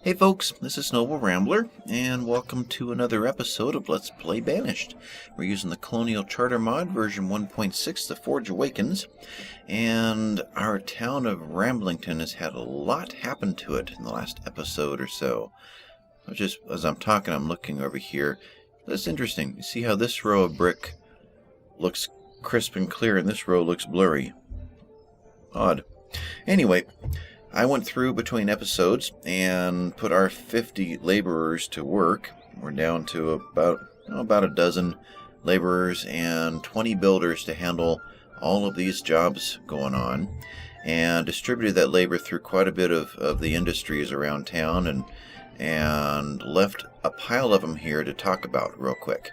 Hey folks, this is Noble Rambler, and welcome to another episode of Let's Play Banished. We're using the Colonial Charter mod, version 1.6, the Forge Awakens, and our town of Ramblington has had a lot happen to it in the last episode or so. Just as I'm talking, I'm looking over here. That's interesting. You see how this row of brick looks crisp and clear, and this row looks blurry. Odd. Anyway, I went through between episodes and put our 50 laborers to work. We're down to about a dozen laborers and 20 builders to handle all of these jobs going on, and distributed that labor through quite a bit of the industries around town, and left a pile of them here to talk about real quick.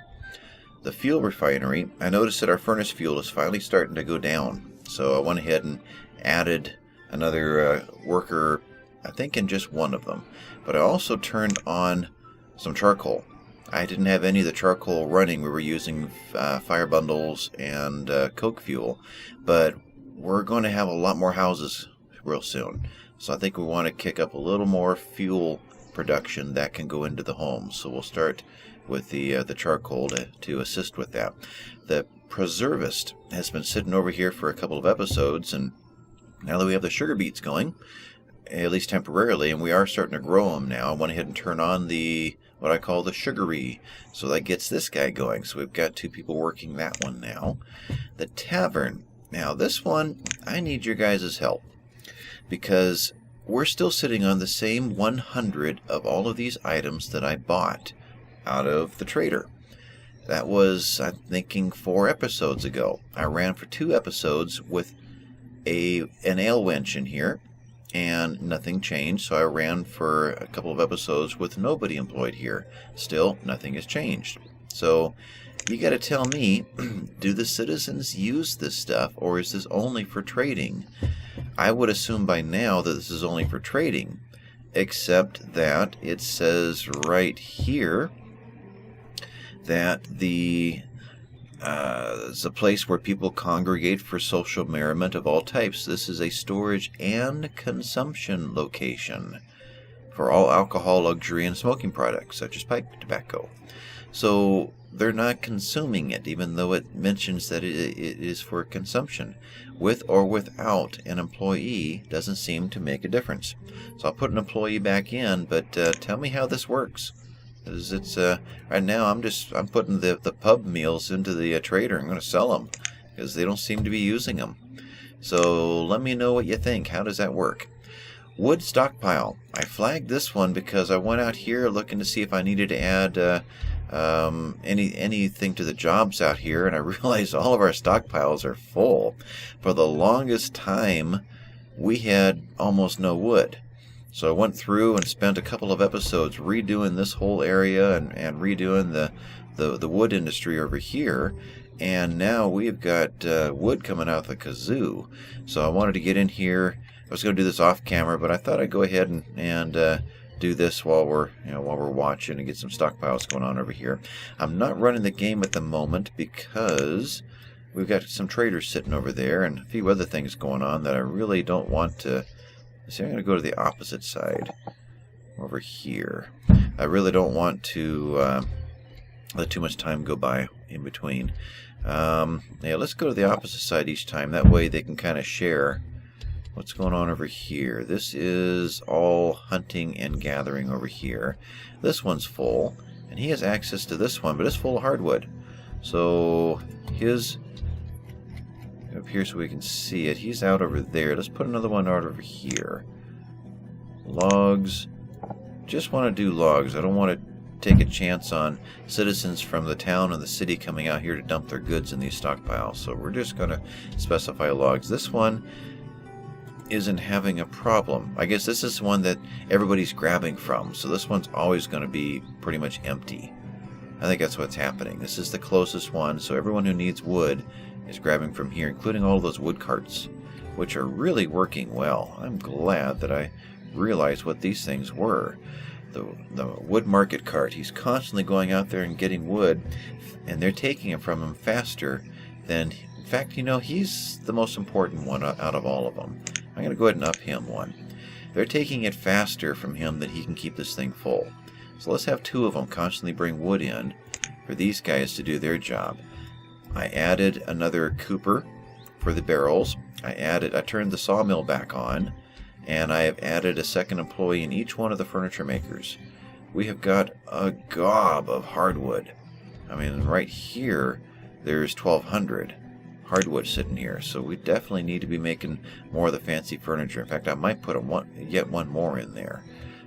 The fuel refinery, I noticed that our furnace fuel is finally starting to go down, so I went ahead and added another worker, I think in just one of them. But I also turned on some charcoal. I didn't have any of the charcoal running. We were using fire bundles and coke fuel, but we're going to have a lot more houses real soon. So I think we want to kick up a little more fuel production that can go into the homes. So we'll start with the charcoal to assist with that. The preservist has been sitting over here for a couple of episodes, and now that we have the sugar beets going, at least temporarily, and we are starting to grow them now, I went ahead and turn on what I call the sugary, so that gets this guy going. So we've got two people working that one now. The tavern. Now this one, I need your guys' help, because we're still sitting on the same 100 of all of these items that I bought out of the trader. That was, I'm thinking, 4 episodes ago. I ran for 2 episodes with an ale wench in here, and nothing changed, so I ran for a couple of episodes with nobody employed here. Still, nothing has changed. So, you gotta tell me, do the citizens use this stuff, or is this only for trading? I would assume by now that this is only for trading, except that it says right here that it's a place where people congregate for social merriment of all types. This is a storage and consumption location for all alcohol, luxury, and smoking products, such as pipe tobacco. So they're not consuming it, even though it mentions that it is for consumption. With or without an employee doesn't seem to make a difference. So I'll put an employee back in, but tell me how this works. It's right now I'm putting the pub meals into the trader. I'm going to sell them because they don't seem to be using them. So let me know what you think. How does that work? Wood stockpile. I flagged this one because I went out here looking to see if I needed to add anything to the jobs out here, and I realized all of our stockpiles are full. For the longest time, we had almost no wood. So I went through and spent a couple of episodes redoing this whole area and redoing the wood industry over here. And now we've got wood coming out the kazoo. So I wanted to get in here. I was going to do this off camera, but I thought I'd go ahead and do this while we're watching and get some stockpiles going on over here. I'm not running the game at the moment because we've got some traders sitting over there and a few other things going on that I really don't want to. See, I'm going to go to the opposite side over here. I really don't want to let too much time go by in between. Yeah, let's go to the opposite side each time. That way they can kind of share what's going on over here. This is all hunting and gathering over here. This one's full, and he has access to this one, but it's full of hardwood. So his up here so we can see it. He's out over there. Let's put another one out over here. Logs. Just want to do logs. I don't want to take a chance on citizens from the town and the city coming out here to dump their goods in these stockpiles. So we're just going to specify logs. This one isn't having a problem. I guess this is one that everybody's grabbing from. So this one's always going to be pretty much empty. I think that's what's happening. This is the closest one. So everyone who needs wood is grabbing from here, including all those wood carts, which are really working well. I'm glad that I realized what these things were. The wood market cart, he's constantly going out there and getting wood, and they're taking it from him faster than, in fact, he's the most important one out of all of them. I'm going to go ahead and up him one. they're taking it faster from him than he can keep this thing full. So let's have 2 of them constantly bring wood in for these guys to do their job. I added another cooper for the barrels. I turned the sawmill back on, and I have added a second employee in each one of the furniture makers. We have got a gob of hardwood. I mean, right here, there's 1,200 hardwood sitting here, so we definitely need to be making more of the fancy furniture. In fact, I might put yet one more in there.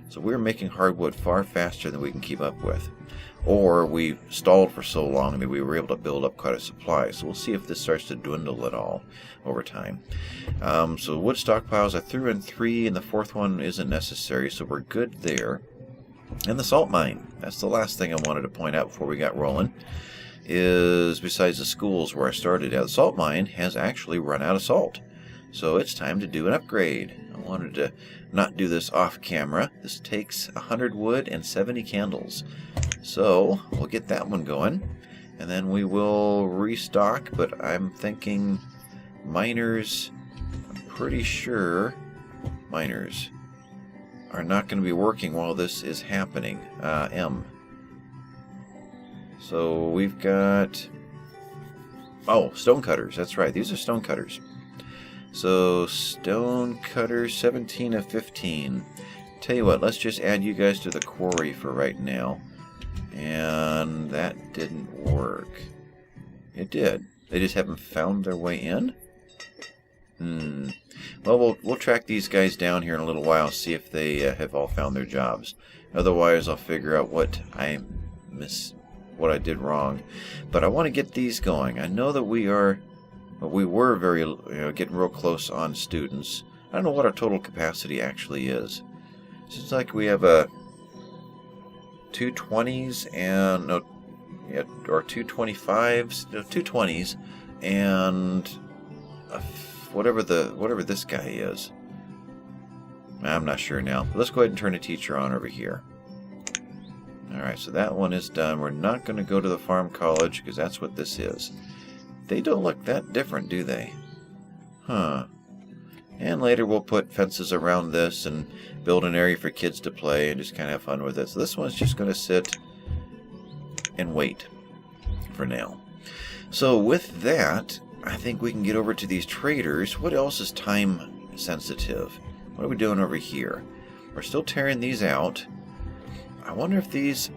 So we're making hardwood far faster than we can keep up with. Or we stalled for so long that we were able to build up quite a supply. So we'll see if this starts to dwindle at all over time. So wood stockpiles, I threw in 3, and the 4th one isn't necessary, so we're good there. And the salt mine, that's the last thing I wanted to point out before we got rolling, is besides the schools where I started at, the salt mine has actually run out of salt. So it's time to do an upgrade. I wanted to not do this off camera. This takes 100 wood and 70 candles. So we'll get that one going, and then we will restock, but I'm thinking miners, I'm pretty sure miners are not going to be working while this is happening. So we've got, oh, stone cutters, that's right, these are stone cutters. So stone cutters, 17 of 15. Tell you what, let's just add you guys to the quarry for right now. And that didn't work. It did. They just haven't found their way in? Well, we'll track these guys down here in a little while, see if they have all found their jobs. Otherwise, I'll figure out what I did wrong. But I want to get these going. I know that we were very, getting real close on students. I don't know what our total capacity actually is. It seems like we have a 220s and or 225s, 220s, and whatever this guy is. I'm not sure now. But let's go ahead and turn a teacher on over here. Alright, so that one is done. We're not going to go to the farm college because that's what this is. They don't look that different, do they? Huh. And later we'll put fences around this and build an area for kids to play and just kind of have fun with it. So this one's just going to sit and wait for now. So with that, I think we can get over to these traders. What else is time sensitive? What are we doing over here? We're still tearing these out. I wonder if these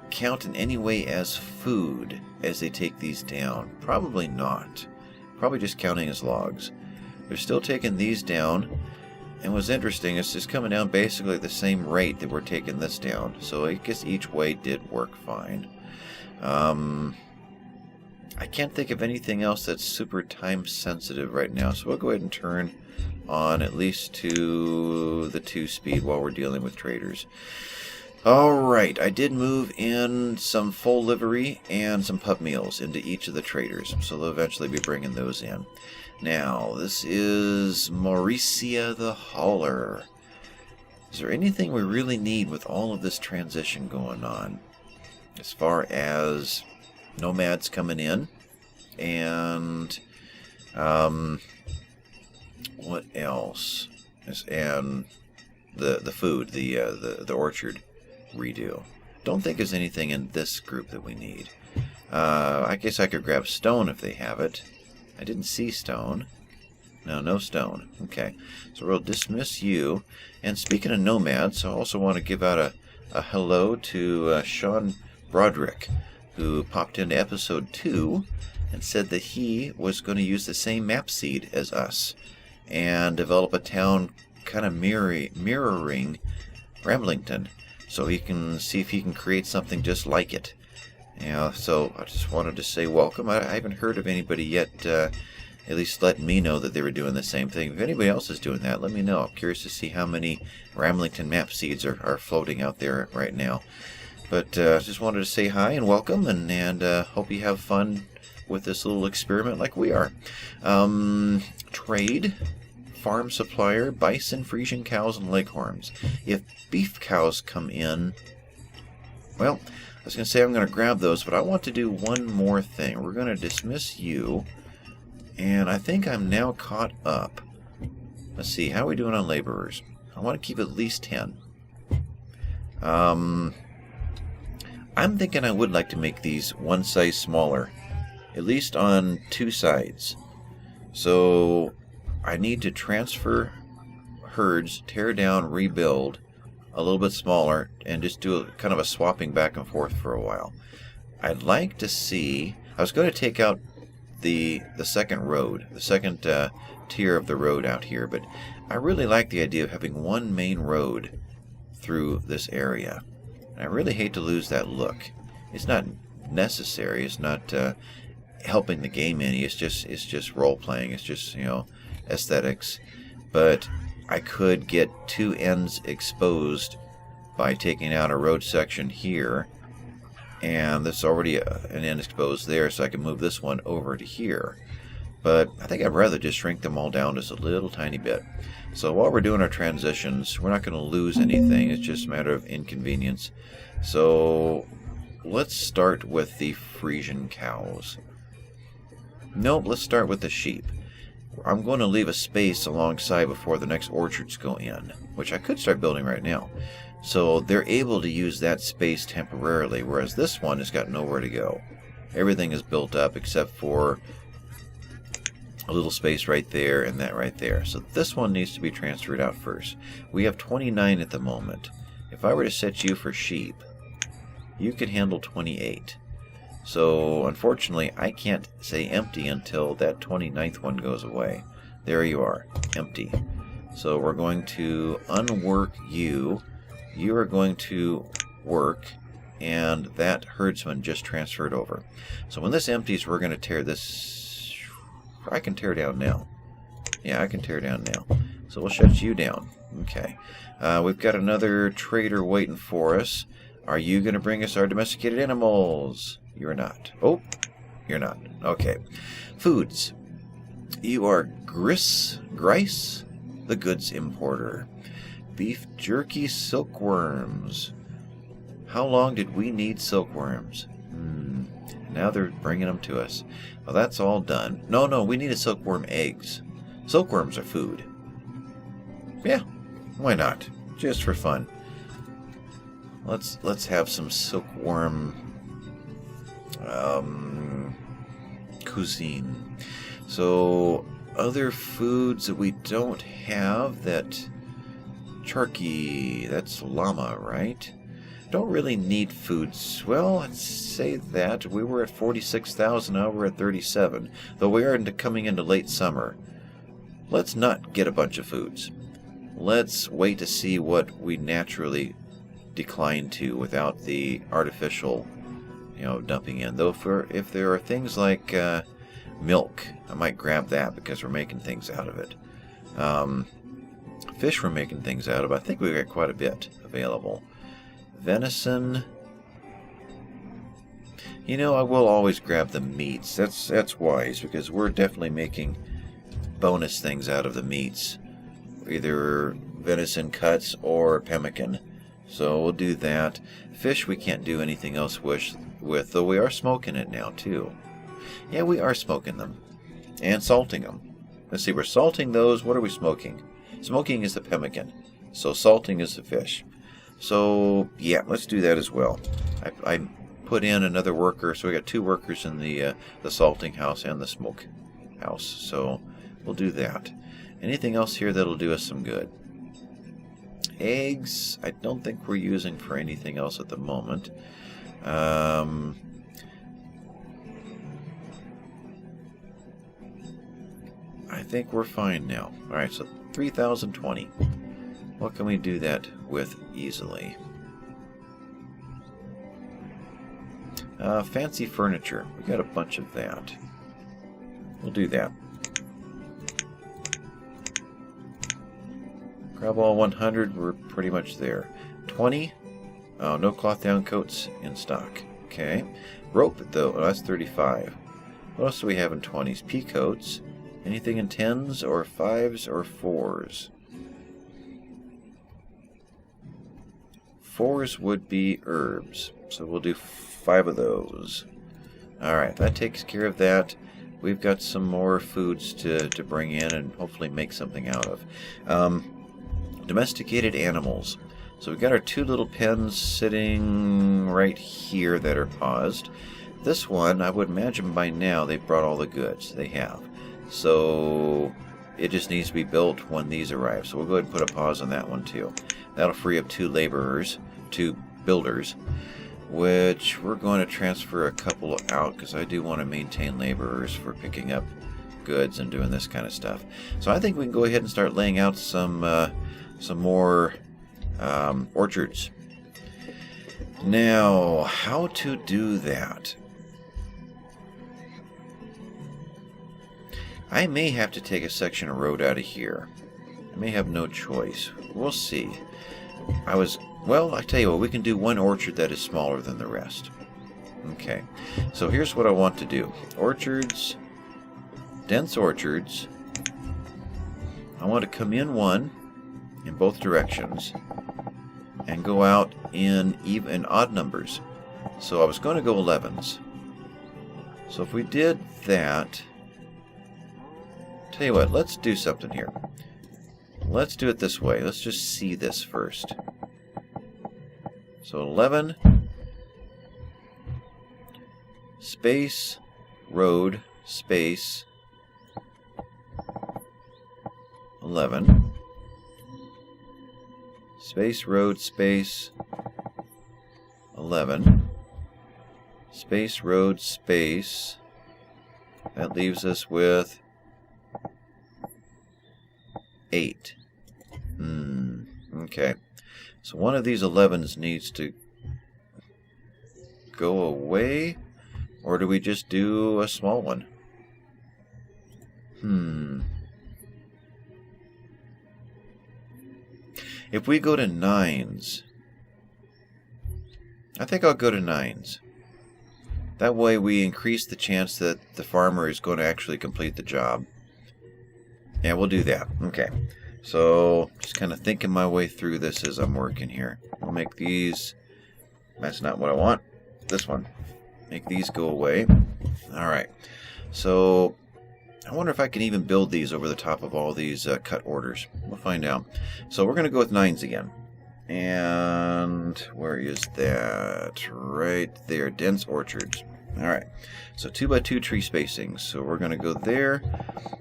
count in any way as food as they take these down. Probably not. Probably just counting as logs. They're still taking these down, and what's interesting is it's coming down basically at the same rate that we're taking this down. So I guess each way did work fine. I can't think of anything else that's super time sensitive right now, so we'll go ahead and turn on at least to the 2-speed while we're dealing with traders. Alright, I did move in some full livery and some pub meals into each of the traders, so they'll eventually be bringing those in. Now, this is Mauricia the Hauler. Is there anything we really need with all of this transition going on? As far as nomads coming in, and what else? And the food, the orchard redo. Don't think there's anything in this group that we need. I guess I could grab stone if they have it. I didn't see stone. No stone. Okay, so we'll dismiss you. And speaking of nomads, I also want to give out a hello to Sean Broderick, who popped into episode 2 and said that he was going to use the same map seed as us and develop a town kind of mirroring Ramblington, so he can see if he can create something just like it. So I just wanted to say welcome. I haven't heard of anybody yet at least letting me know that they were doing the same thing. If anybody else is doing that, let me know. I'm curious to see how many Ramblington map seeds are floating out there right now. But just wanted to say hi and welcome, and hope you have fun with this little experiment like we are. Trade, farm supplier, bison, Frisian cows, and leghorns. If beef cows come in, well, I was going to say I'm going to grab those, but I want to do one more thing. We're going to dismiss you, and I think I'm now caught up. Let's see, how are we doing on laborers? I want to keep at least 10. I'm thinking I would like to make these one size smaller, at least on 2 sides. So I need to transfer herds, tear down, rebuild a little bit smaller, and just do kind of a swapping back and forth for a while. I'd like to see... I was going to take out the second road, the second tier of the road out here, but I really like the idea of having one main road through this area. I really hate to lose that look. It's not necessary. It's not helping the game any. It's just role playing. It's just, you know, aesthetics. But I could get 2 ends exposed by taking out a road section here, and there's already an end exposed there, so I can move this one over to here. But I think I'd rather just shrink them all down just a little tiny bit. So while we're doing our transitions, we're not going to lose anything. It's just a matter of inconvenience. So let's start with the Frisian cows. Nope, let's start with the sheep. I'm going to leave a space alongside before the next orchards go in, which I could start building right now. So they're able to use that space temporarily, whereas this one has got nowhere to go. Everything is built up except for a little space right there and that right there. So this one needs to be transferred out first. We have 29 at the moment. If I were to set you for sheep, you could handle 28. So unfortunately, I can't say empty until that 29th one goes away. There you are, empty. So we're going to unwork you. You are going to work, and that herdsman just transferred over. So when this empties, we're going to tear this. I can tear down now. Yeah, I can tear down now. So we'll shut you down. Okay. We've got another trader waiting for us. Are you going to bring us our domesticated animals? You're not. Oh, you're not. Okay. Foods. You are Grice, the goods importer. Beef jerky silkworms. How long did we need silkworms? Now they're bringing them to us. Well, that's all done. No, we needed silkworm eggs. Silkworms are food. Yeah, why not? Just for fun. Let's have some silkworm cuisine. So other foods that we don't have, that charky, that's llama, right? Don't really need foods. Well, let's say that we were at 46,000, now we're at 37, though we are coming into late summer. Let's not get a bunch of foods. Let's wait to see what we naturally decline to without the artificial, dumping in. Though if there are things like milk, I might grab that because we're making things out of it. Fish we're making things out of. I think we've got quite a bit available. Venison. I will always grab the meats. That's wise, because we're definitely making bonus things out of the meats. Either venison cuts or pemmican. So we'll do that. Fish we can't do anything else with, though we are smoking it now too. Yeah, we are smoking them. And salting them. Let's see, we're salting those. What are we smoking? Smoking is the pemmican. So salting is the fish. So, yeah, let's do that as well. I put in another worker, so we got 2 workers in the salting house and the smoke house. So we'll do that. Anything else here that'll do us some good? Eggs, I don't think we're using for anything else at the moment. I think we're fine now. Alright, so 3,020. What can we do that with easily? Fancy furniture. We got a bunch of that. We'll do that. Grab all 100. We're pretty much there. 20. Oh, no cloth down coats in stock. Okay. Rope, though. Oh, that's 35. What else do we have in 20s? Pea coats. Anything in 10s or 5s or 4s? 4s would be herbs. So we'll do 5 of those. Alright, that takes care of that. We've got some more foods to bring in and hopefully make something out of. domesticated animals. So we've got our 2 little pens sitting right here that are paused. This one, I would imagine by now they've brought all the goods. They have. So it just needs to be built when these arrive. So we'll go ahead and put a pause on that one too. That'll free up 2 laborers, 2 builders, which we're going to transfer a couple out because I do want to maintain laborers for picking up goods and doing this kind of stuff. So I think we can go ahead and start laying out some more orchards. Now, how to do that? I may have to take a section of road out of here. I may have no choice. We'll see. Well, I tell you what, we can do one orchard that is smaller than the rest. Okay, so here's what I want to do. Orchards, dense orchards. I want to come in one in both directions and go out in even odd numbers. So I was going to go 11s. So if we did that, tell you what, let's do something here. Let's do it this way. Let's just see this first. So 11 space road space 11 space road space 11 space road space. That leaves us with 8. Okay. So one of these 11s needs to go away, or do we just do a small one? If we go to 9s, I think I'll go to 9s. That way we increase the chance that the farmer is going to actually complete the job. Yeah, we'll do that. Okay. So, just kind of thinking my way through this as I'm working here. We'll make these... That's not what I want. This one. Make these go away. Alright. So, I wonder if I can even build these over the top of all these cut orders. We'll find out. So, we're going to go with 9s again. And where is that? Right there. Dense orchards. Alright. So 2x2 tree spacings. So we're going to go there.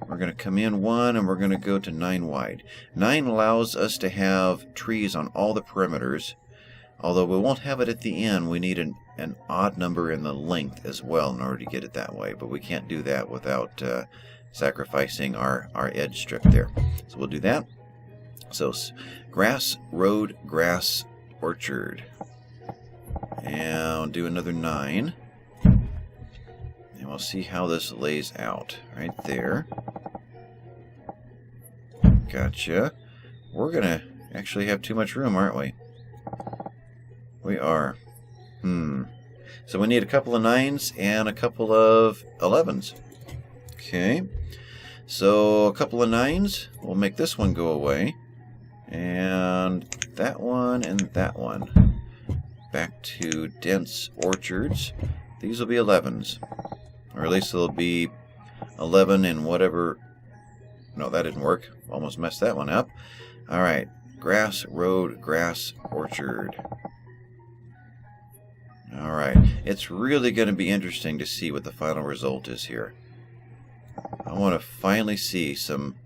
We're going to come in 1 and we're going to go to 9 wide. 9 allows us to have trees on all the perimeters. Although we won't have it at the end, we need an odd number in the length as well in order to get it that way. But we can't do that without sacrificing our edge strip there. So we'll do that. So grass, road, grass, orchard. And do another 9. And we'll see how this lays out. Right there. Gotcha. We're going to actually have too much room, aren't we? We are. So we need a couple of 9s and a couple of 11s. Okay. So a couple of 9s. We'll make this one go away. And that one and that one. Back to dense orchards. These will be 11s. Or at least they'll be 11 in whatever... No, that didn't work. Almost messed that one up. Alright. Grass, road, grass, orchard. Alright. It's really going to be interesting to see what the final result is here. I want to finally see some...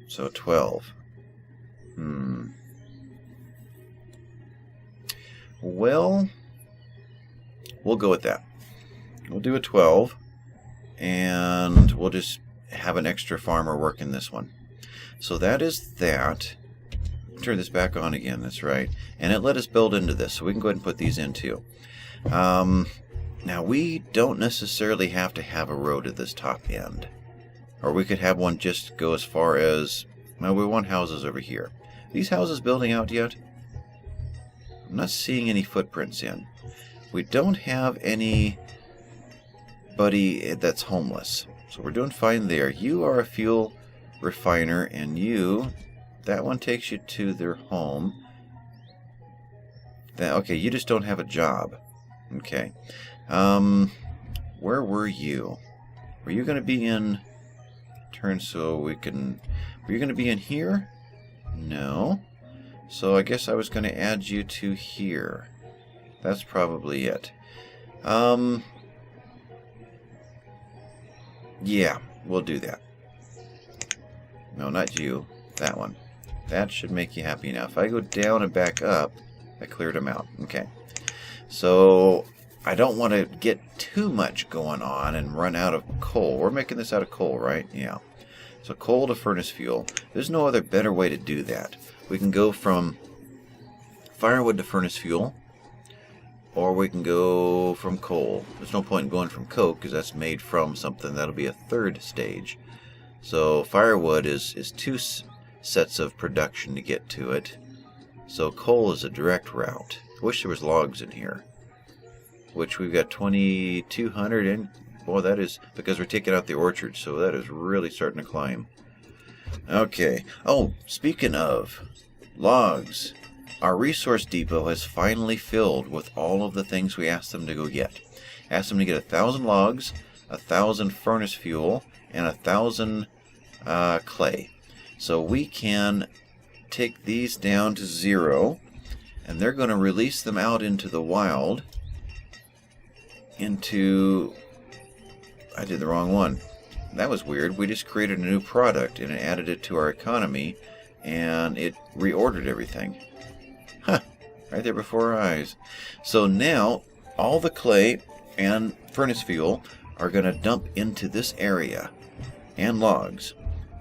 So 12. Well, we'll go with that. We'll do a 12, and we'll just have an extra farmer working this one. So that is that. Turn this back on again, that's right. And it let us build into this, so we can go ahead and put these in too. Now, we don't necessarily have to have a road at this top end. Or we could have one just go as far as... Well, we want houses over here. These houses building out yet? I'm not seeing any footprints in. We don't have anybody that's homeless. So we're doing fine there. You are a fuel refiner, and that one takes you to their home. Okay, you just don't have a job. Okay. Where were you? Were you going to be in... Turn so we can... Were you going to be in here? No. So I guess I was going to add you to here. That's probably it. Yeah, we'll do that. No, not you. That one. That should make you happy now. If I go down and back up, I cleared them out. Okay. So I don't want to get too much going on and run out of coal. We're making this out of coal, right? Yeah. So coal to furnace fuel. There's no other better way to do that. We can go from firewood to furnace fuel, or we can go from coal. There's no point in going from coke because that's made from something. That'll be a third stage. So firewood is two sets of production to get to it. So coal is a direct route. I wish there was logs in here, which we've got 2,200 in. Boy, that is because we're taking out the orchard, so that is really starting to climb. Okay. Oh, speaking of logs, our resource depot has finally filled with all of the things we asked them to go get. Asked them to get 1,000 logs, 1,000 furnace fuel, and 1,000 clay. So we can take these down to 0, and they're going to release them out into the wild. I did the wrong one. That was weird. We just created a new product and it added it to our economy, and it reordered everything. Huh. Right there before our eyes. So now all the clay and furnace fuel are going to dump into this area, and logs,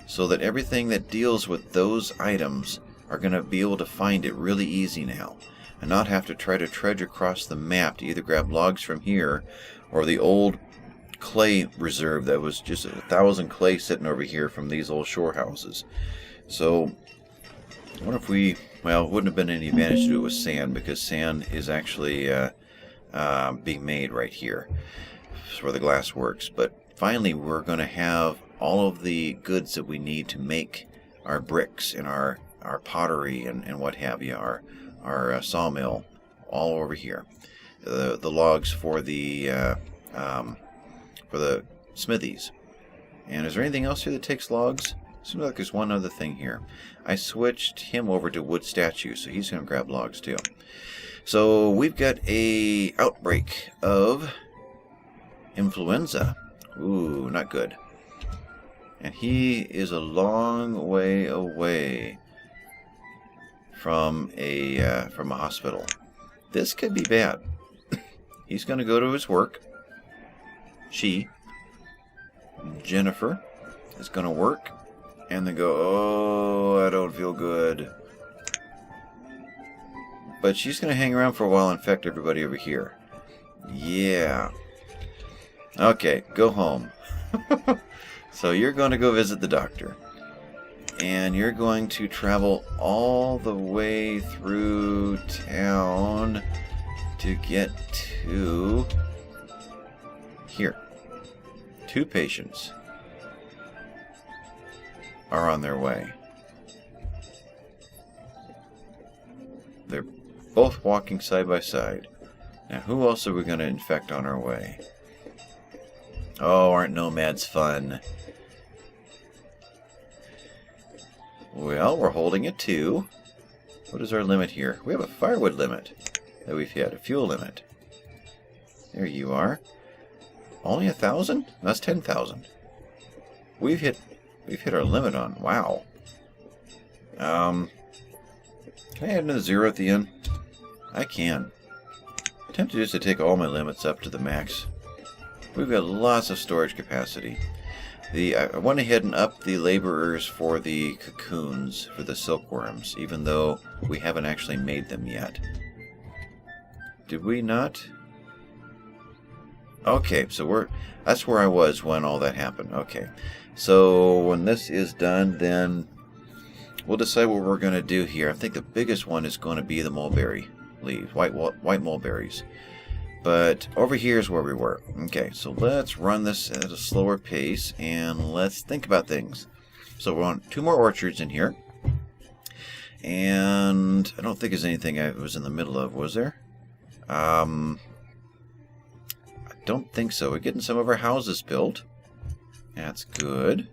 so that everything that deals with those items are going to be able to find it really easy now, and not have to try to trudge across the map to either grab logs from here or the old clay reserve that was just 1,000 clay sitting over here from these old shore houses. So I wonder if we, well, it wouldn't have been any advantage to do it with sand, because sand is actually being made right here. That's where the glass works. But finally we're going to have all of the goods that we need to make our bricks and our pottery and what have you, our sawmill, all over here. The logs for the smithies. And is there anything else here that takes logs? Seems like there's one other thing here. I switched him over to wood statue, so he's going to grab logs too. So we've got a outbreak of influenza. Ooh, not good. And he is a long way away from a hospital. This could be bad. He's going to go to his work. Jennifer, is going to work, and then go, oh, I don't feel good. But she's going to hang around for a while and infect everybody over here. Yeah. Okay, go home. So you're going to go visit the doctor. And you're going to travel all the way through town to get to here. 2 patients are on their way. They're both walking side by side. Now, who else are we going to infect on our way? Oh, aren't nomads fun? Well, we're holding at 2. What is our limit here? We have a firewood limit that we've hit, a fuel limit. There you are. Only 1,000? That's 10,000. We've hit our limit on. Wow. Can I add another 0 at the end? I can. I'm tempted just to take all my limits up to the max. We've got lots of storage capacity. I went ahead and upped the laborers for the cocoons, for the silkworms, even though we haven't actually made them yet. Did we not? Okay, so that's where I was when all that happened. Okay, so when this is done, then we'll decide what we're going to do here. I think the biggest one is going to be the mulberry leaves, white mulberries. But over here is where we were. Okay, so let's run this at a slower pace, and let's think about things. So we're on 2 more orchards in here. And I don't think there's anything I was in the middle of, was there? I don't think so. We're getting some of our houses built. That's good. Is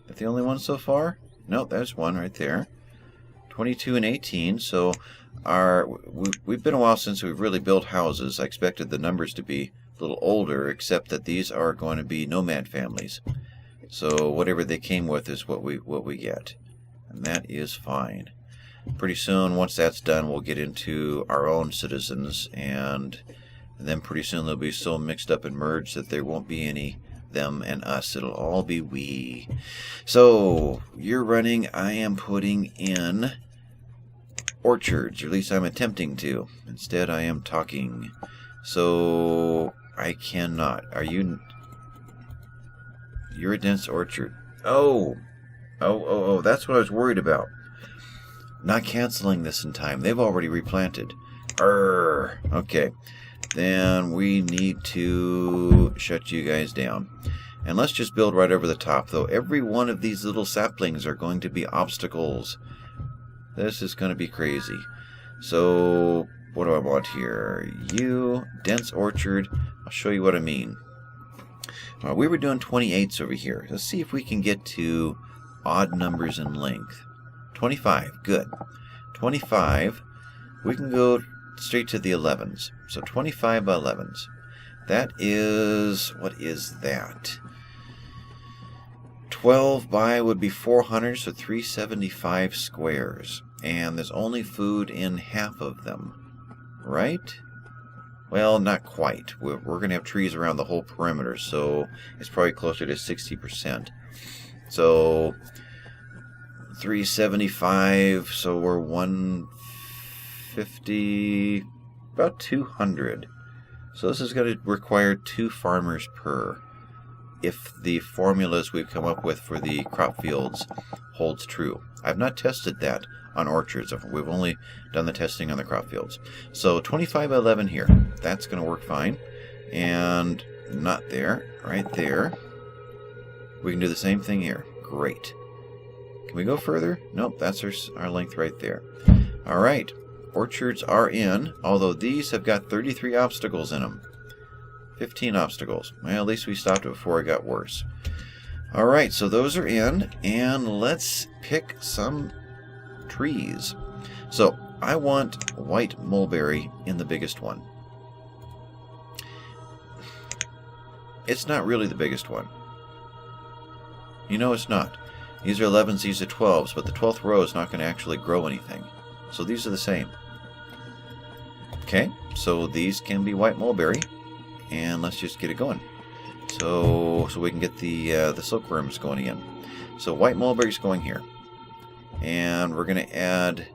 that the only one so far? No, there's one right there. 22 and 18. So we've been a while since we've really built houses. I expected the numbers to be a little older, except that these are going to be nomad families. So whatever they came with is what we get, and that is fine. Pretty soon, once that's done, we'll get into our own citizens, and then pretty soon they'll be so mixed up and merged that there won't be any them and us. It'll all be we. So you're running. I am putting in orchards, or at least I'm attempting to. Instead, I am talking. So I cannot. You're a dense orchard. Oh, that's what I was worried about. Not canceling this in time. They've already replanted. Okay. Then we need to shut you guys down. And let's just build right over the top, though. Every one of these little saplings are going to be obstacles. This is going to be crazy. So, what do I want here? You, dense orchard. I'll show you what I mean. We were doing 28s over here. Let's see if we can get to odd numbers in length. 25, good. 25, we can go straight to the 11s. So 25 by 11s. That is, what is that? 12 by would be 400, so 375 squares. And there's only food in half of them, right? Well, not quite. We're going to have trees around the whole perimeter, so it's probably closer to 60%. So 375, so we're 150, about 200. So this is going to require 2 farmers per, if the formulas we've come up with for the crop fields holds true. I've not tested that on orchards. We've only done the testing on the crop fields. So 25 by 11 here. That's going to work fine. And not there. Right there. We can do the same thing here. Great. Can we go further? Nope, that's our length right there. All right. Orchards are in, although these have got 33 obstacles in them. 15 obstacles. Well, at least we stopped it before it got worse. All right, so those are in, and let's pick some trees. So I want white mulberry in the biggest one. It's not really the biggest one. You know it's not. These are 11s, these are 12s, but the 12th row is not going to actually grow anything. So these are the same. Okay, so these can be white mulberry, and let's just get it going. So we can get the silkworms going in. So white mulberry's going here. And we're going to add,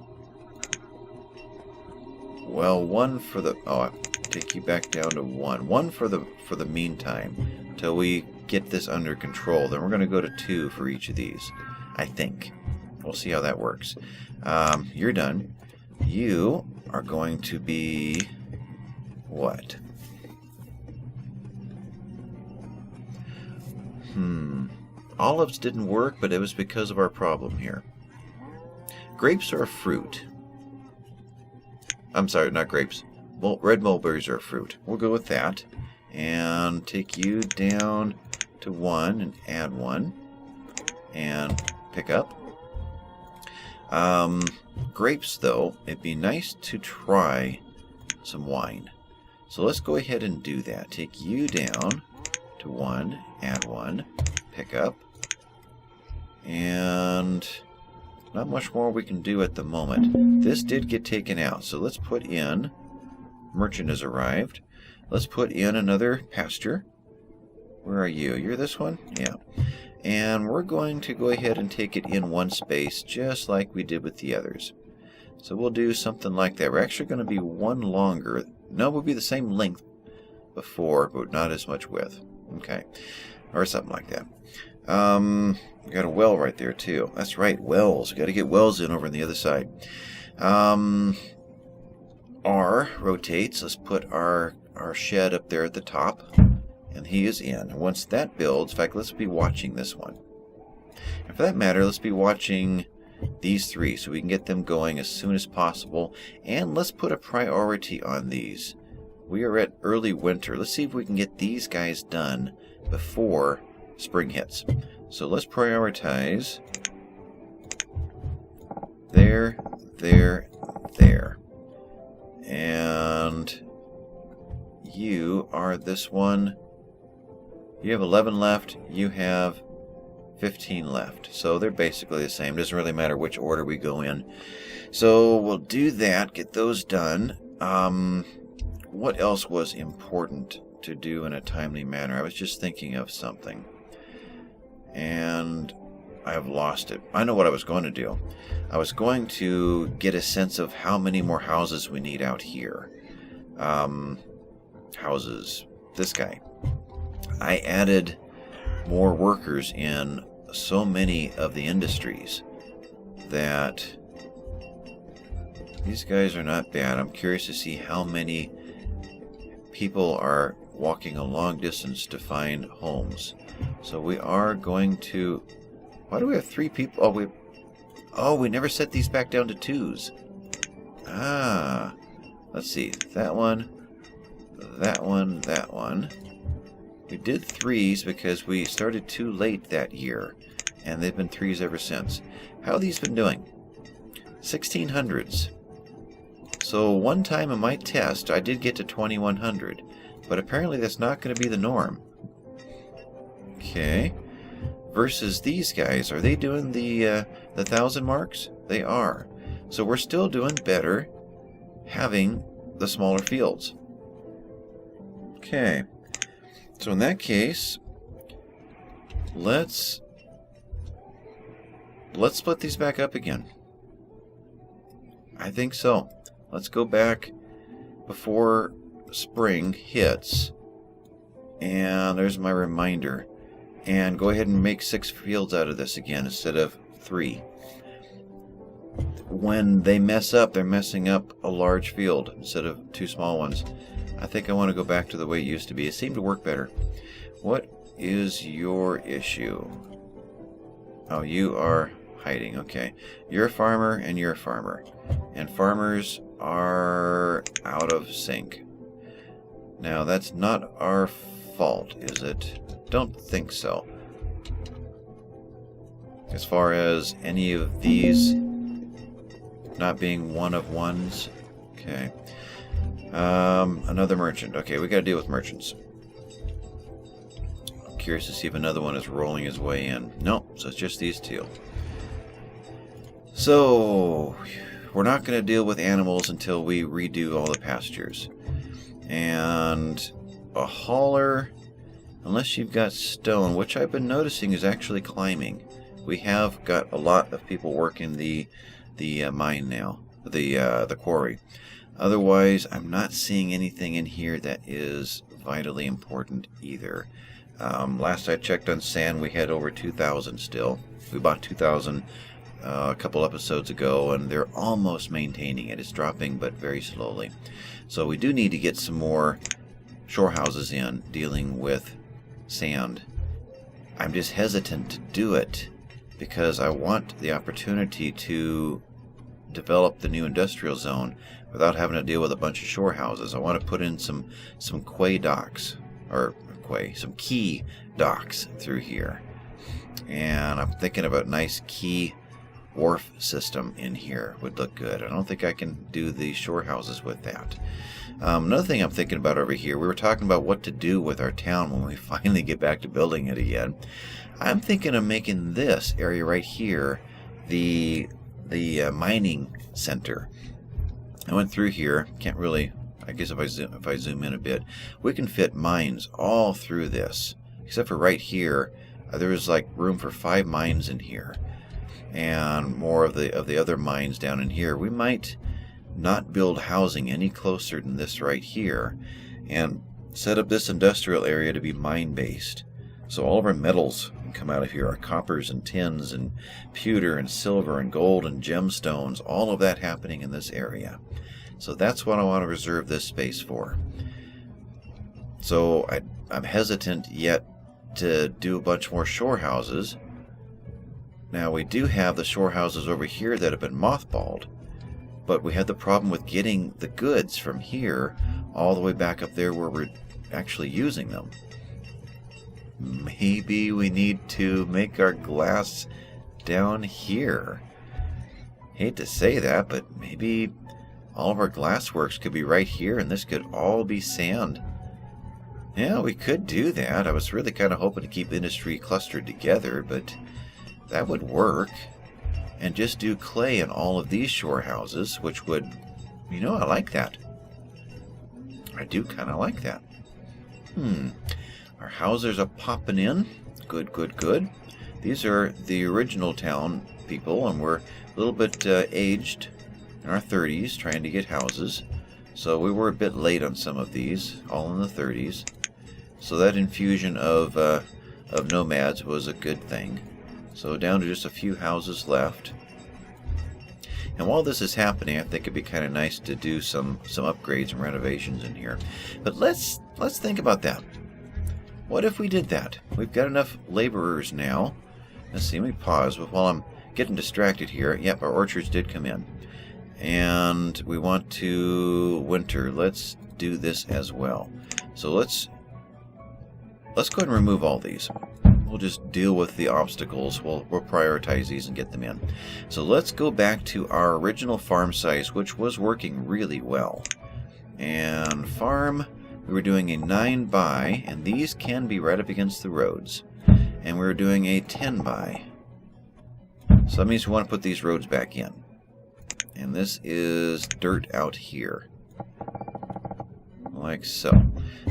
well, 1 for the, I'll take you back down to 1. 1 for the meantime, till we get this under control. Then we're going to go to 2 for each of these, I think. We'll see how that works. You're done. You are going to be what? Olives didn't work, but it was because of our problem here. Grapes are a fruit. I'm sorry, not grapes. Red mulberries are a fruit. We'll go with that. And take you down to 1 and add 1. And pick up. Grapes, though, it'd be nice to try some wine. So let's go ahead and do that. Take you down to 1, add 1, pick up. And not much more we can do at the moment. This did get taken out, so let's put in, merchant has arrived. Let's put in another pasture. Where are you? You're this one? Yeah. And we're going to go ahead and take it in 1 space, just like we did with the others. So we'll do something like that. We're actually going to be 1 longer. No, we'll be the same length before, but not as much width. Okay. Or something like that. We got a well right there too. That's right, wells. We got to get wells in over on the other side. R rotates. Let's put our shed up there at the top, and he is in. Once that builds, in fact, let's be watching this one. And for that matter, let's be watching these 3 so we can get them going as soon as possible. And let's put a priority on these. We are at early winter. Let's see if we can get these guys done before spring hits. So let's prioritize there, there, there. And you are this one. You have 11 left. You have 15 left. So they're basically the same. Doesn't really matter which order we go in. So we'll do that. Get those done. What else was important to do in a timely manner? I was just thinking of something. And I've lost it. I know what I was going to do. I was going to get a sense of how many more houses we need out here. Houses. This guy. I added more workers in so many of the industries that these guys are not bad. I'm curious to see how many people are walking a long distance to find homes. So we are going to... Why do we have 3 people? We never set these back down to 2s. Let's see. That one, that one, that one. We did 3s because we started too late that year, and they've been 3s ever since. How have these been doing? 1600s. So one time in my test, I did get to 2100, but apparently that's not going to be the norm. Okay. Versus these guys, are they doing the 1,000 marks? They are. So we're still doing better having the smaller fields. Okay. So in that case, let's split these back up again. I think so. Let's go back before spring hits. And there's my reminder. And go ahead and make 6 fields out of this again instead of 3. When they mess up, they're messing up a large field instead of 2 small ones. I think I want to go back to the way it used to be. It seemed to work better. What is your issue? Oh, you are hiding. Okay. You're a farmer and you're a farmer. And farmers are out of sync. Now, that's not our fault, is it? Don't think so. As far as any of these not being one of ones. Okay. Another merchant. Okay, we got to deal with merchants. I'm curious to see if another one is rolling his way in. No, so it's just these 2. So, we're not going to deal with animals until we redo all the pastures. And a hauler, unless you've got stone, which I've been noticing is actually climbing. We have got a lot of people working the mine now, the quarry. Otherwise, I'm not seeing anything in here that is vitally important either. Last I checked on sand, we had over 2,000 still. We bought 2,000 a couple episodes ago, and they're almost maintaining it. It's dropping, but very slowly. So we do need to get some more shore houses in, dealing with sand. I'm just hesitant to do it because I want the opportunity to develop the new industrial zone without having to deal with a bunch of shore houses. I want to put in some quay docks, or some quay docks through here. And I'm thinking about a nice quay wharf system in here would look good. I don't think I can do the shore houses with that. Another thing I'm thinking about over here, we were talking about what to do with our town when we finally get back to building it again. I'm thinking of making this area right here the mining center. I went through here. Can't really, I guess if I zoom in a bit, we can fit mines all through this, except for right here. There's like room for 5 mines in here, and more of the other mines down in here. We might not build housing any closer than this right here, and set up this industrial area to be mine based. So all of our metals can come out of here, our coppers and tins and pewter and silver and gold and gemstones, all of that happening in this area. So that's what I want to reserve this space for. So I'm hesitant yet to do a bunch more shore houses. Now we do have the shore houses over here that have been mothballed, but we had the problem with getting the goods from here all the way back up there where we're actually using them. Maybe we need to make our glass down here. Hate to say that, but maybe all of our glassworks could be right here, and this could all be sand. Yeah, we could do that. I was really kind of hoping to keep industry clustered together, but that would work. And just do clay in all of these shore houses, which would, I like that. I do kind of like that. Our houses are popping in. Good, good, good. These are the original town people, and we're a little bit aged in our 30s trying to get houses. So we were a bit late on some of these, all in the 30s. So that infusion of nomads was a good thing. So down to just a few houses left. And while this is happening, I think it'd be kind of nice to do some upgrades and renovations in here. But let's think about that. What if we did that? We've got enough laborers now. Let's see, let me pause while I'm getting distracted here. Yep, our orchards did come in. And we want to winter. Let's do this as well. So let's go ahead and remove all these. We'll just deal with the obstacles. We'll prioritize these and get them in. So let's go back to our original farm size, which was working really well. And farm, we were doing a 9 by, and these can be right up against the roads. And we were doing a 10 by. So that means we want to put these roads back in. And this is dirt out here. Like so.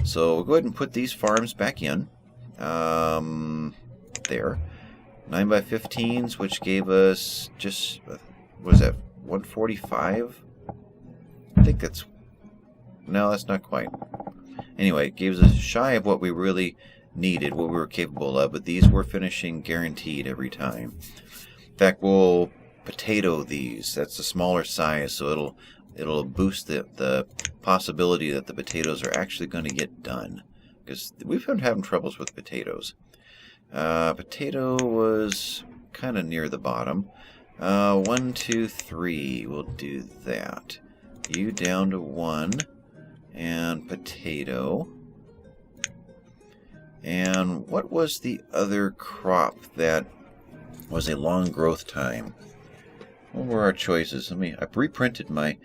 So we'll go ahead and put these farms back in. There. 9 by 15s, which gave us just, what is that, 145? I think that's, no, that's not quite. Anyway, it gives us shy of what we really needed, what we were capable of, but these were finishing guaranteed every time. In fact, we'll potato these. That's a smaller size, so it'll boost the possibility that the potatoes are actually going to get done. Because we've been having troubles with potatoes. Potato was kind of near the bottom. 1, 2, 3. We'll do that. You down to 1. And potato. And what was the other crop that was a long growth time? What were our choices? I reprinted my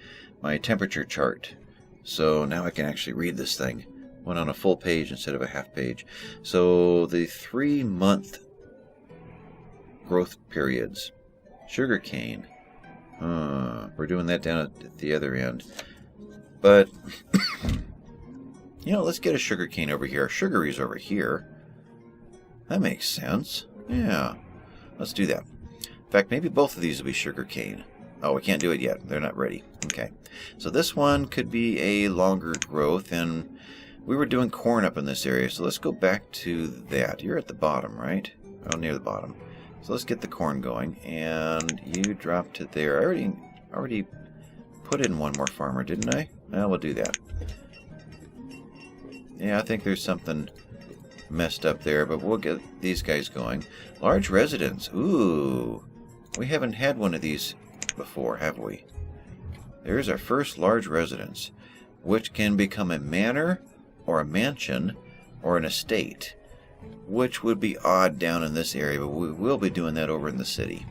temperature chart. So now I can actually read this thing. Went on a full page instead of a half page. So the 3-month growth periods. Sugarcane. We're doing that down at the other end. But, let's get a sugarcane over here. Sugary's over here. That makes sense. Yeah. Let's do that. In fact, maybe both of these will be sugarcane. Oh, we can't do it yet. They're not ready. Okay. So this one could be a longer growth, and we were doing corn up in this area, so let's go back to that. You're at the bottom, right? Oh, near the bottom. So let's get the corn going, and you drop to there. I already put in one more farmer, didn't I? Well, we'll do that. Yeah, I think there's something messed up there, but we'll get these guys going. Large residence. Ooh. We haven't had one of these before, have we? There's our first large residence, which can become a manor, or a mansion, or an estate, which would be odd down in this area, but we will be doing that over in the city.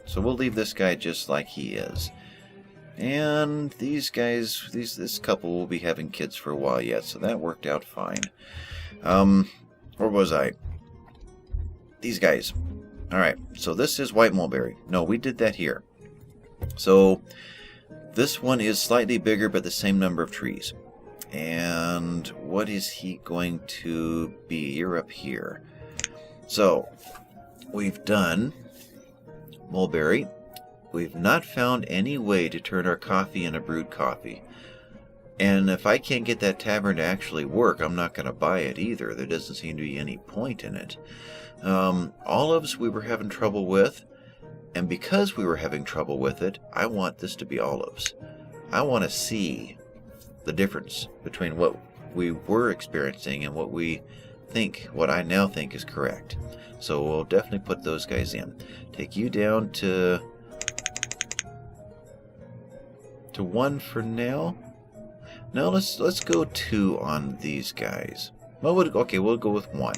So we'll leave this guy just like he is. And these guys, this couple will be having kids for a while yet, so that worked out fine. Where was I? These guys. Alright, so this is white mulberry. No, we did that here. So this one is slightly bigger, but the same number of trees. And what is he going to be? You're up here. So we've done mulberry. We've not found any way to turn our coffee into brewed coffee. And if I can't get that tavern to actually work, I'm not going to buy it either. There doesn't seem to be any point in it. Olives we were having trouble with. And because we were having trouble with it, I want this to be olives. I want to see the difference between what we were experiencing and what I now think is correct. So we'll definitely put those guys in. Take you down to 1 for now. No, let's go 2 on these guys. Well, we'll go with 1.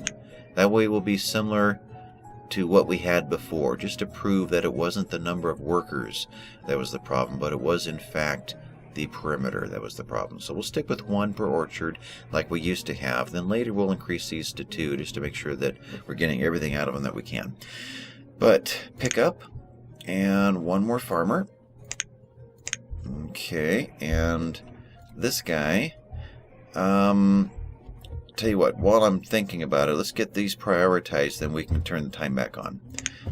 That way we'll be similar to what we had before, just to prove that it wasn't the number of workers that was the problem, but it was in fact the perimeter that was the problem. So we'll stick with 1 per orchard like we used to have. Then later we'll increase these to 2 just to make sure that we're getting everything out of them that we can. But pick up, and 1 more farmer. Okay, and this guy, tell you what, while I'm thinking about it, let's get these prioritized, then we can turn the time back on.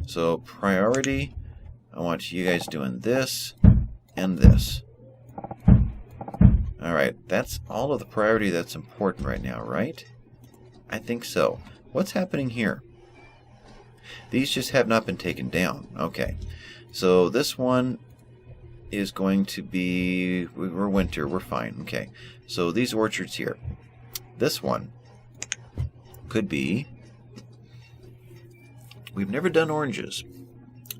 So priority, I want you guys doing this and this. Alright, that's all of the priority that's important right now, right? I think so. What's happening here? These just have not been taken down. Okay, so this one is going to be, we're winter, we're fine. Okay, so these orchards here, this one could be, we've never done oranges.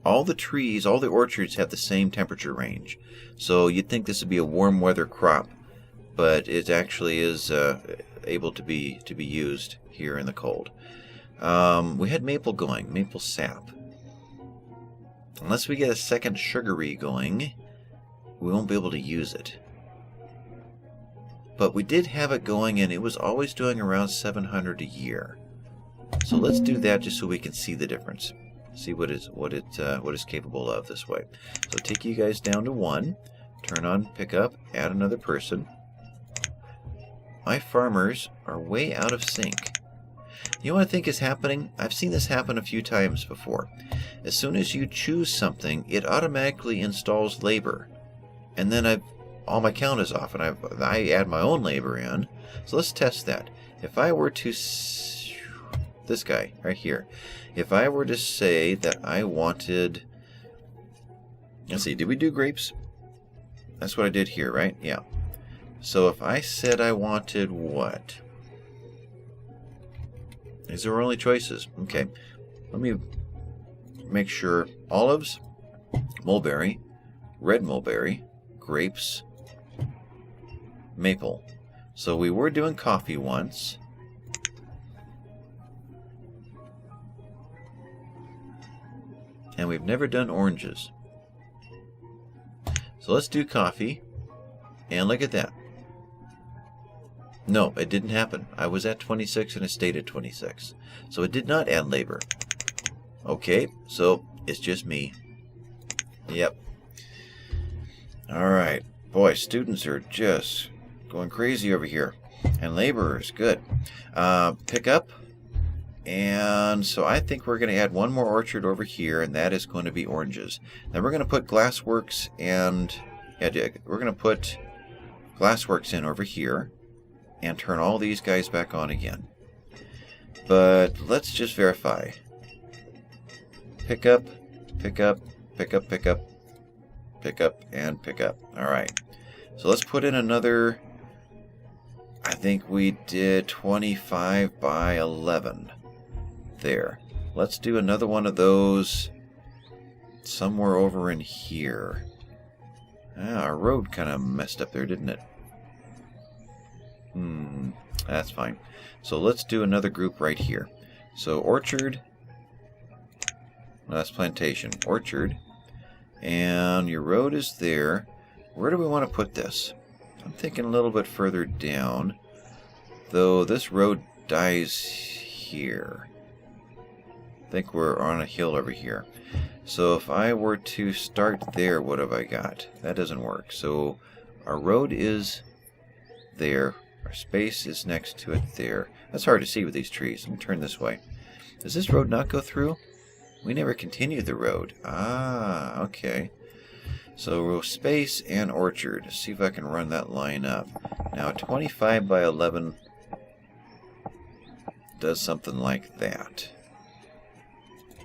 All the trees, all the orchards have the same temperature range, so you'd think this would be a warm weather crop, but it actually is able to be used here in the cold. We had maple going, maple sap. Unless we get a second sugary going, we won't be able to use it. But we did have it going, and it was always doing around 700 a year. So let's do that just so we can see the difference. See what it's capable of this way. So take you guys down to 1. Turn on pickup. Add another person. My farmers are way out of sync. You know what I think is happening? I've seen this happen a few times before. As soon as you choose something, it automatically installs labor. And then all my count is off, and I add my own labor in. So let's test that. If I were to, this guy right here, if I were to say that I wanted, let's see, did we do grapes? That's what I did here, right? Yeah. So if I said I wanted what? These are our only choices. Okay. Let me make sure. Olives, mulberry, red mulberry, grapes, maple. So we were doing coffee once. And we've never done oranges. So let's do coffee. And look at that. No, it didn't happen. I was at 26 and it stayed at 26. So it did not add labor. Okay, so it's just me. Yep. Alright. Boy, students are just going crazy over here. And laborers, good. Pick up. And so I think we're going to add 1 more orchard over here, and that is going to be oranges. Then we're going to put glassworks and, yeah, we're going to put glassworks in over here and turn all these guys back on again. But let's just verify. Pick up, pick up, pick up, pick up, pick up, and pick up. Alright. So let's put in another, I think we did 25 by 11. There. Let's do another one of those somewhere over in here. Our road kind of messed up there, didn't it? That's fine. So let's do another group right here. So orchard, that's plantation, orchard, and your road is there. Where do we want to put this? I'm thinking a little bit further down, though this road dies here. I think we're on a hill over here. So if I were to start there, what have I got? That doesn't work. So our road is there. Our space is next to it there. That's hard to see with these trees. Let me turn this way. Does this road not go through? We never continued the road. Ah, okay. So space and orchard. Let's see if I can run that line up. Now 25 by 11 does something like that.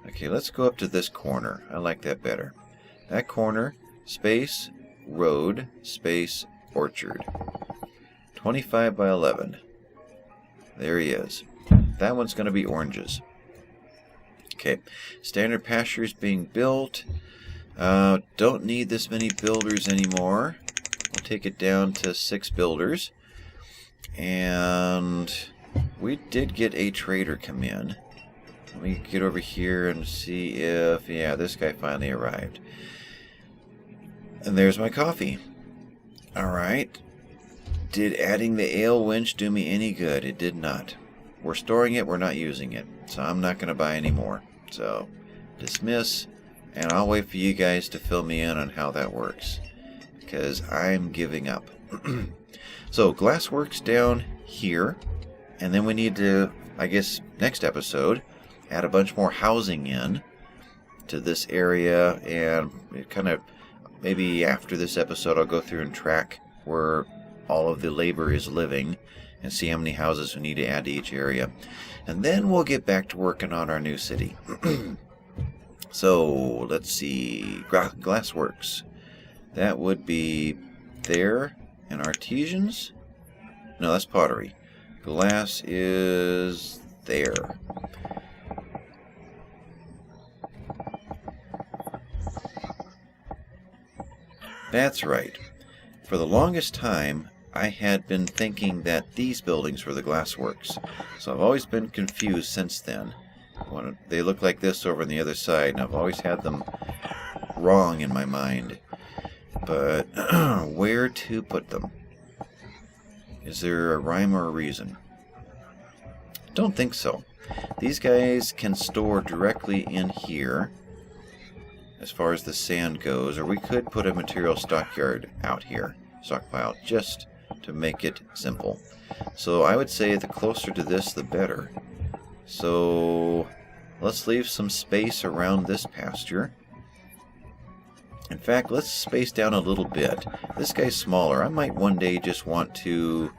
Okay, let's go up to this corner. I like that better. That corner, space, road, space, orchard. 25 by 11. There he is. That one's going to be oranges. Okay, standard pastures being built. Don't need this many builders anymore. We'll take it down to 6 builders. And we did get a trader come in. Let me get over here and see if... Yeah, this guy finally arrived. And there's my coffee. Alright. Did adding the ale winch do me any good? It did not. We're storing it, we're not using it. So I'm not going to buy any more. So, dismiss. And I'll wait for you guys to fill me in on how that works. Because I'm giving up. So, glassworks down here. And then we need to, I guess, next episode, add a bunch more housing in to this area. And it kind of, maybe after this episode, I'll go through and track where all of the labor is living and see how many houses we need to add to each area. And then we'll get back to working on our new city. So, let's see. Glassworks. That would be there. And artisans? No, that's pottery. Glass is there. That's right. For the longest time, I had been thinking that these buildings were the glassworks. So I've always been confused since then. When they look like this over on the other side, and I've always had them wrong in my mind. But where to put them? Is there a rhyme or a reason? Don't think so. These guys can store directly in here as far as the sand goes, or we could put a material stockyard out here, stockpile, just to make it simple. So I would say the closer to this, the better. So let's leave some space around this pasture. In fact, let's space down a little bit. This guy's smaller. I might one day just want to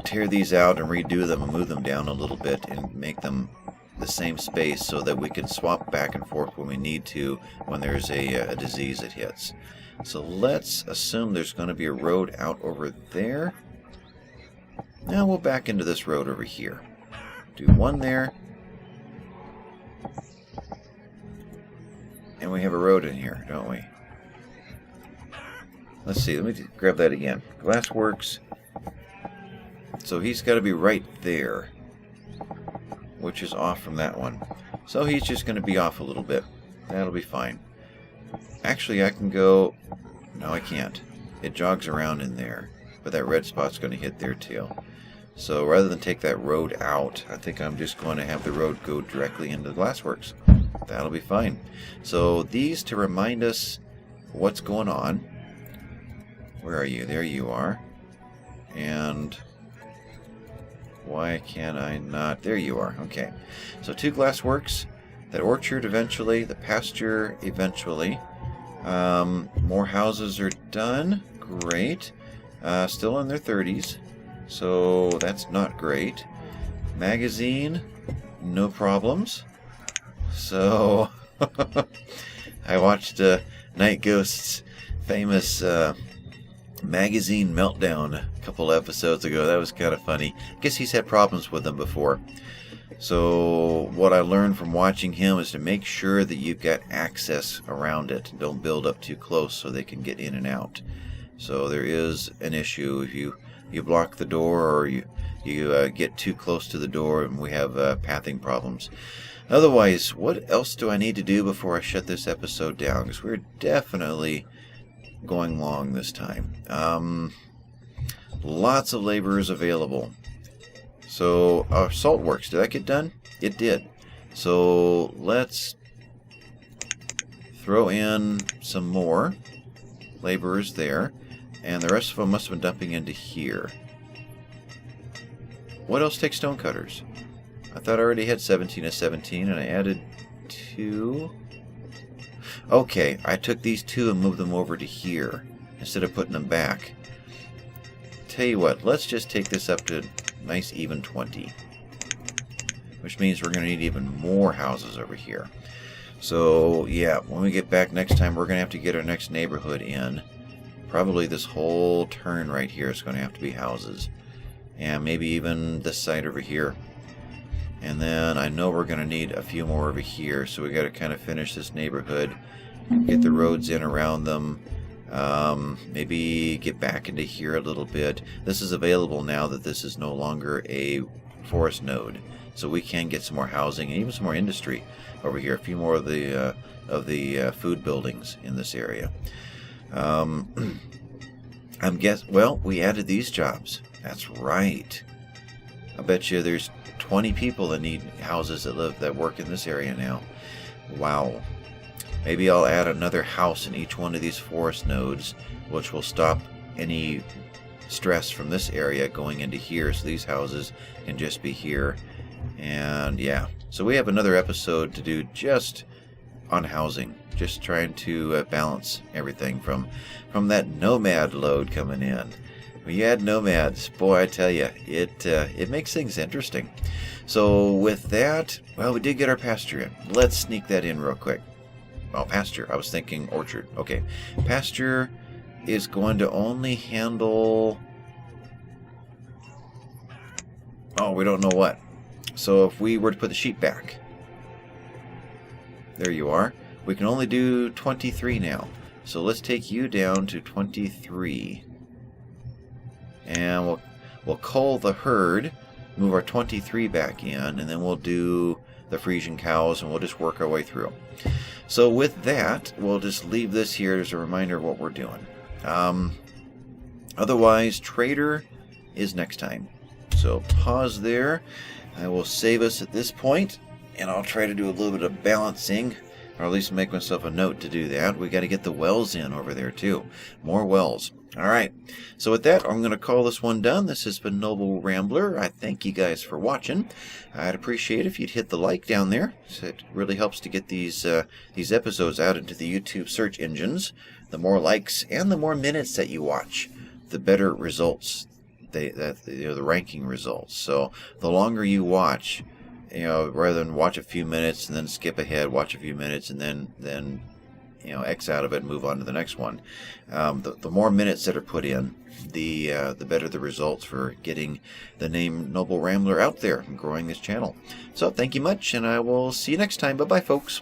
tear these out and redo them and move them down a little bit and make them the same space so that we can swap back and forth when we need to when there's a disease that hits. So let's assume there's going to be a road out over there. Now we'll back into this road over here. Do one there. And we have a road in here, don't we? Let's see, let me grab that again. Glassworks. So he's got to be right there, which is off from that one. So he's just going to be off a little bit. That'll be fine. Actually, I can go... No, I can't. It jogs around in there, but that red spot's going to hit there too. So rather than take that road out, I think I'm just going to have the road go directly into the glassworks. That'll be fine. So these to remind us what's going on. Where are you? There you are. And why can I not? There you are. Okay. So 2 glassworks. That orchard eventually. The pasture eventually. More houses are done. Great. Still in their 30s. So that's not great. Magazine. No problems. So, I watched Night Ghost's famous magazine meltdown a couple episodes ago. That was kind of funny. I guess he's had problems with them before. So, what I learned from watching him is to make sure that you've got access around it. Don't build up too close so they can get in and out. So, there is an issue if you block the door or you get too close to the door, and we have pathing problems. Otherwise, what else do I need to do before I shut this episode down? Because we're definitely going long this time. Lots of laborers available. So, our salt works, did that get done? It did. So, let's throw in some more laborers there. And the rest of them must have been dumping into here. What else takes stonecutters? I thought I already had 17 of 17, and I added 2. Okay, I took these 2 and moved them over to here, instead of putting them back. Tell you what, let's just take this up to nice even 20. Which means we're going to need even more houses over here. So, yeah, when we get back next time, we're going to have to get our next neighborhood in. Probably this whole turn right here is going to have to be houses. And maybe even this side over here. And then I know we're going to need a few more over here, so we got to kind of finish this neighborhood, get the roads in around them, maybe get back into here a little bit. This is available now that this is no longer a forest node, so we can get some more housing and even some more industry over here. A few more of the food buildings in this area. Well, we added these jobs. That's right. I bet you there's 20 people that need houses that work in this area now. Wow. Maybe I'll add another house in each one of these forest nodes, which will stop any stress from this area going into here, so these houses can just be here. And yeah, so we have another episode to do just on housing, just trying to balance everything from that nomad load coming in. When you add nomads, boy, I tell you, it makes things interesting. So with that, well, we did get our pasture in. Let's sneak that in real quick. Well, pasture, I was thinking orchard. Okay, pasture is going to only handle, we don't know what. So if we were to put the sheep back, there you are. We can only do 23 now. So let's take you down to 23. And we'll cull the herd, move our 23 back in, and then we'll do the Frisian cows, and we'll just work our way through. So with that, we'll just leave this here as a reminder of what we're doing. Otherwise, trader is next time. So pause there. I will save us at this point, and I'll try to do a little bit of balancing, or at least make myself a note to do that. We got to get the wells in over there too. More wells. All right. So with that, I'm going to call this one done. This has been Noble Rambler. I thank you guys for watching. I'd appreciate if you'd hit the like down there. It really helps to get these episodes out into the YouTube search engines. The more likes and the more minutes that you watch, the better results. The ranking results. So the longer you watch, rather than watch a few minutes and then skip ahead, watch a few minutes and then X out of it and move on to the next one. The more minutes that are put in, the better the results for getting the name Noble Rambler out there and growing this channel. So thank you much, and I will see you next time. Bye-bye, folks.